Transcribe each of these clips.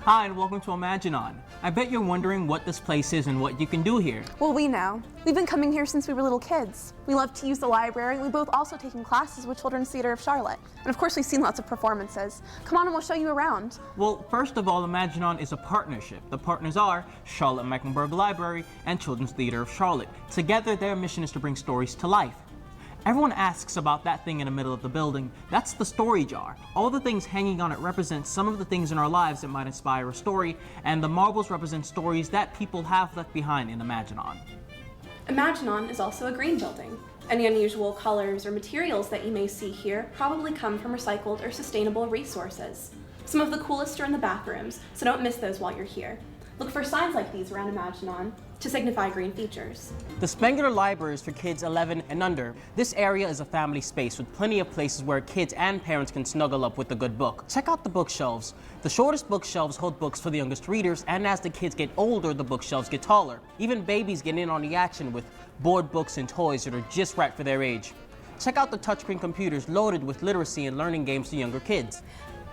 Hi and welcome to ImaginOn. I bet you're wondering what this place is and what you can do here. Well, we know. We've been coming here since we were little kids. We love to use the library. We both also taken classes with Children's Theater of Charlotte. And of course, we've seen lots of performances. Come on and we'll show you around. Well, first of all, ImaginOn is a partnership. The partners are Charlotte Mecklenburg Library and Children's Theater of Charlotte. Together, their mission is to bring stories to life. Everyone asks about that thing in the middle of the building. That's the story jar. All the things hanging on it represent some of the things in our lives that might inspire a story, and the marbles represent stories that people have left behind in ImaginOn. ImaginOn is also a green building. Any unusual colors or materials that you may see here probably come from recycled or sustainable resources. Some of the coolest are in the bathrooms, so don't miss those while you're here. Look for signs like these around ImaginOn to signify green features. The Spengler Library is for kids 11 and under. This area is a family space with plenty of places where kids and parents can snuggle up with a good book. Check out the bookshelves. The shortest bookshelves hold books for the youngest readers, and as the kids get older, the bookshelves get taller. Even babies get in on the action with board books and toys that are just right for their age. Check out the touchscreen computers loaded with literacy and learning games for younger kids.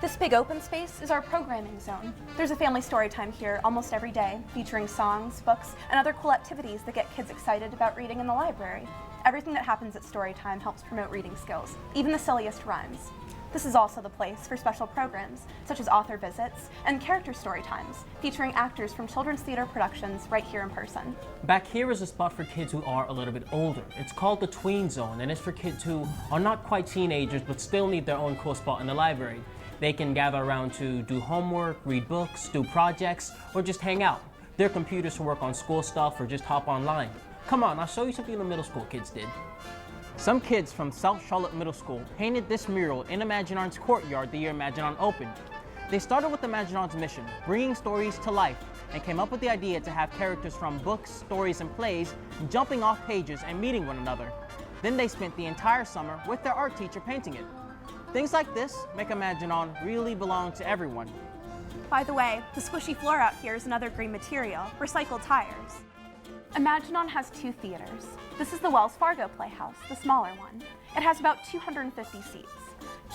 This big open space is our programming zone. There's a family story time here almost every day, featuring songs, books, and other cool activities that get kids excited about reading in the library. Everything that happens at story time helps promote reading skills, even the silliest rhymes. This is also the place for special programs, such as author visits and character story times, featuring actors from children's theater productions right here in person. Back here is a spot for kids who are a little bit older. It's called the Tween Zone, and it's for kids who are not quite teenagers but still need their own cool spot in the library. They can gather around to do homework, read books, do projects, or just hang out. There are computers to work on school stuff or just hop online. Come on, I'll show you something the middle school kids did. Some kids from South Charlotte Middle School painted this mural in ImaginOn's courtyard the year ImaginOn opened. They started with ImaginOn's mission, bringing stories to life, and came up with the idea to have characters from books, stories, and plays jumping off pages and meeting one another. Then they spent the entire summer with their art teacher painting it. Things like this make ImaginOn really belong to everyone. By the way, the squishy floor out here is another green material, recycled tires. ImaginOn has two theaters. This is the Wells Fargo Playhouse, the smaller one. It has about 250 seats.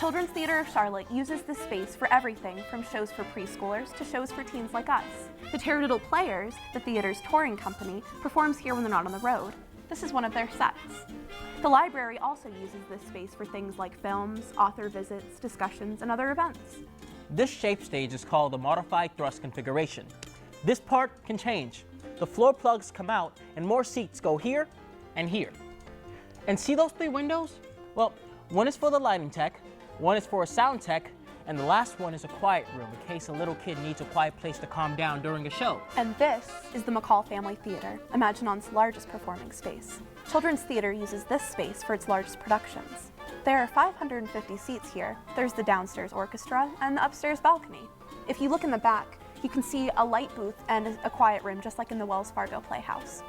Children's Theater of Charlotte uses this space for everything from shows for preschoolers to shows for teens like us. The Taradiddle Players, the theater's touring company, performs here when they're not on the road. This is one of their sets. The library also uses this space for things like films, author visits, discussions, and other events. This shape stage is called the modified thrust configuration. This part can change. The floor plugs come out and more seats go here and here. And see those three windows? Well, one is for the lighting tech, one is for a sound tech, and the last one is a quiet room in case a little kid needs a quiet place to calm down during a show. And this is the Mccall Family Theater, ImaginOn's largest performing space. Children's Theater uses this space for its largest productions. There are 550 seats here. There's the downstairs orchestra and the upstairs balcony. If you look in the back, you can see a light booth and a quiet room just like in the Wells Fargo Playhouse.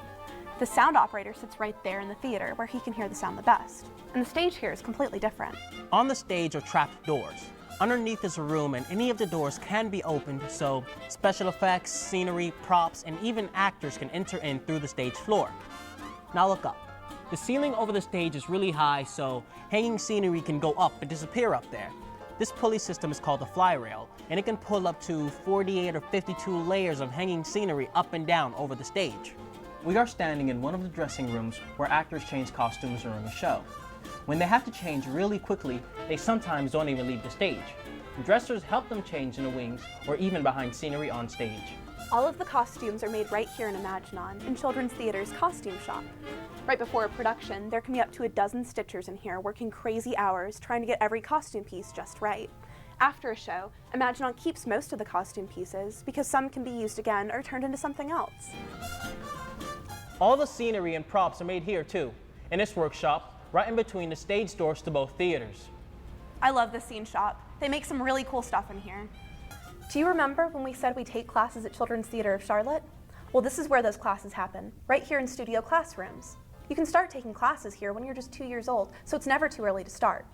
The sound operator sits right there in the theater where he can hear the sound the best. And the stage here is completely different. On the stage are trapped doors. Underneath is a room, and any of the doors can be opened, so special effects, scenery, props, and even actors can enter in through the stage floor. Now look up. The ceiling over the stage is really high, so hanging scenery can go up and disappear up there. This pulley system is called the fly rail, and it can pull up to 48 or 52 layers of hanging scenery up and down over the stage. We are standing in one of the dressing rooms where actors change costumes during a show. When they have to change really quickly, they sometimes don't even leave the stage. Dressers help them change in the wings or even behind scenery on stage. All of the costumes are made right here in ImaginOn, in Children's Theater's costume shop. Right before a production, there can be up to a dozen stitchers in here working crazy hours trying to get every costume piece just right. After a show, ImaginOn keeps most of the costume pieces because some can be used again or turned into something else. All the scenery and props are made here too, in this workshop, right in between the stage doors to both theaters. I love the scene shop. They make some really cool stuff in here. Do you remember when we said we take classes at Children's Theater of Charlotte? Well, this is where those classes happen, right here in studio classrooms. You can start taking classes here when you're just 2 years old, so it's never too early to start.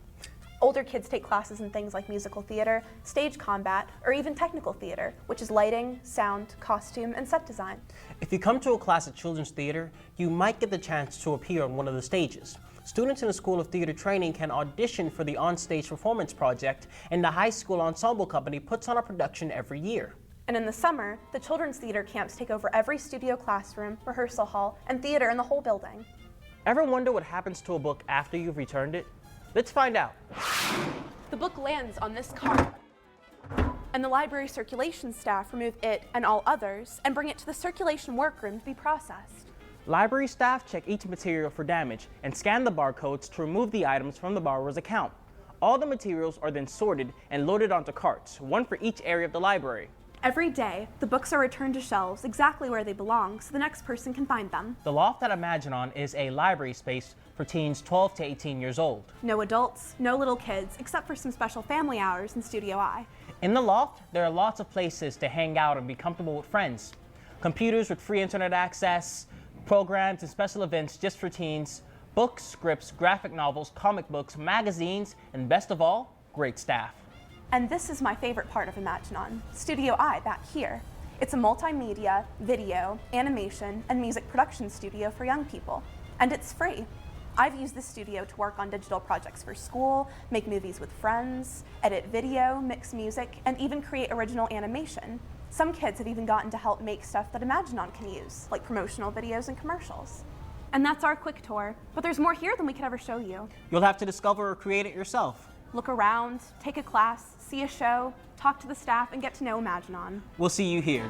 Older kids take classes in things like musical theater, stage combat, or even technical theater, which is lighting, sound, costume, and set design. If you come to a class at Children's Theater, you might get the chance to appear on one of the stages. Students in the School of Theater Training can audition for the On-Stage Performance Project, and the High School Ensemble Company puts on a production every year. And in the summer, the children's theater camps take over every studio classroom, rehearsal hall, and theater in the whole building. Ever wonder what happens to a book after you've returned it? Let's find out. The book lands on this cart, and the library circulation staff remove it and all others and bring it to the circulation workroom to be processed. Library staff check each material for damage and scan the barcodes to remove the items from the borrower's account. All the materials are then sorted and loaded onto carts, one for each area of the library. Every day, the books are returned to shelves exactly where they belong so the next person can find them. The Loft at ImaginOn is a library space for teens 12 to 18 years old. No adults, no little kids, except for some special family hours in Studio I. In the Loft, there are lots of places to hang out and be comfortable with friends. Computers with free internet access, programs and special events just for teens, books, scripts, graphic novels, comic books, magazines, and best of all, great staff. And this is my favorite part of ImaginOn, Studio I back here. It's a multimedia, video, animation, and music production studio for young people. And it's free. I've used this studio to work on digital projects for school, make movies with friends, edit video, mix music, and even create original animation. Some kids have even gotten to help make stuff that ImaginOn can use, like promotional videos and commercials. And that's our quick tour, but there's more here than we could ever show you. You'll have to discover or create it yourself. Look around, take a class, see a show, talk to the staff, and get to know ImaginOn. We'll see you here.